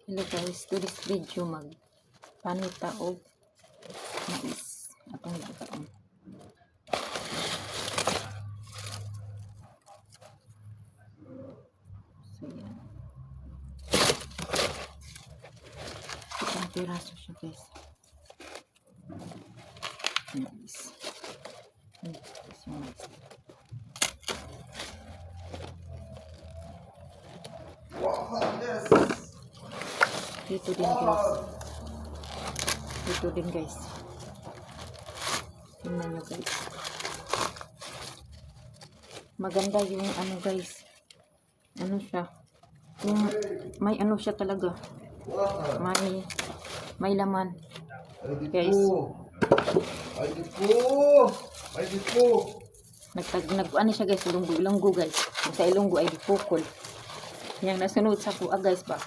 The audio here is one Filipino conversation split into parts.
Hello guys, to this video magpanita og mais atong gikaon. So yan. Itong piraso siya guys. Mais. Tapos yung mais. Dito din guys. Dito din guys. Tingnan nyo guys. Maganda yung ano guys. Ano siya. Yung may ano siya talaga. May laman. Guys. Ay di po. Ano siya guys. Ilonggo guys. Sa Ilonggo ay dipukol. Yang nasunod sa kuha guys ba.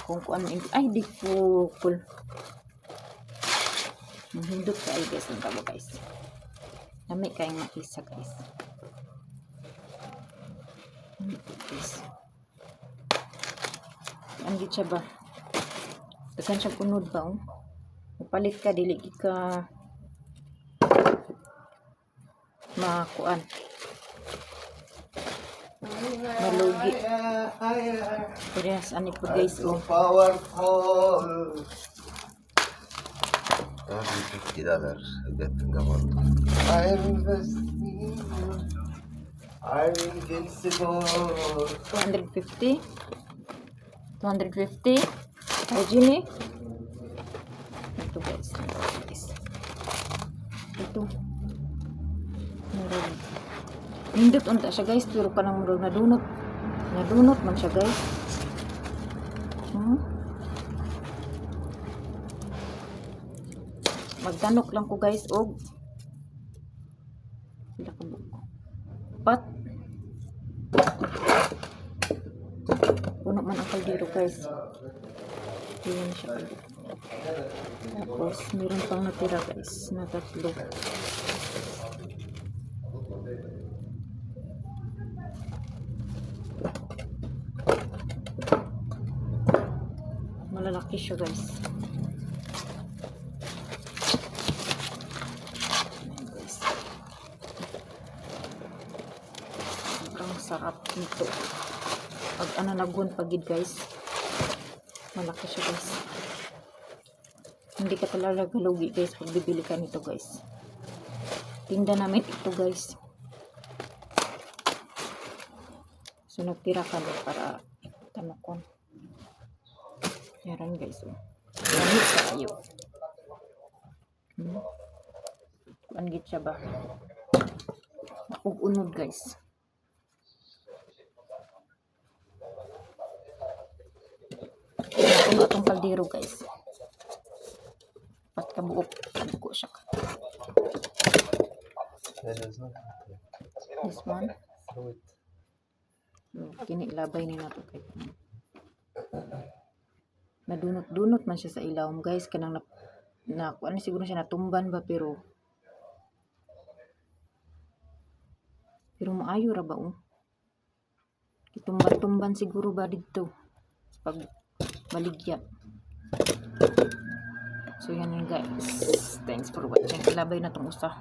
Kung ano ay dipukol. Hindot ka ay guys. Ang tabo guys. Lami kayong makisa guys. Guys. Ang siya ba? Dagan siya punod ba? Palit ka, dili ka makuan. Malugi. Yes, ani po guys. So powerful. $50 agad ang gamot. I'm invincible. 250. 250. Regine. Ito guys. Ito. Meron. Hindot unta siya guys. Pero ka nang murag nadunot. Nadunot man siya guys. Magtanok lang ko guys. Og. Pat. Puno man ang kaldero guys. Ayan siya. Tapos meron pang natira guys na tatlo. Malalaki siya guys. Ayan guys. Sobrang sarap nito. Pag ano nagun pagid guys. Malaki siya guys. Hindi ka talaga lugi guys pag bibili ka nito guys. Tinda namin ito guys. So nagtira ka doon para tanokon. Yaran guys. Lamit sa kayo. Anggit siya ba? Unod guys. Itong kaldero guys. Pat kabuok. Kabuko siya. This one. Kinilabay ni nato kay. Nadunot-dunot man siya sa ilawom guys. Kanang ano siguro siya natumban ba pero maayo ra ba Itumban siguro ba dito pag baligya. So yan guys. Thanks for watching. Ilabay na tong usa.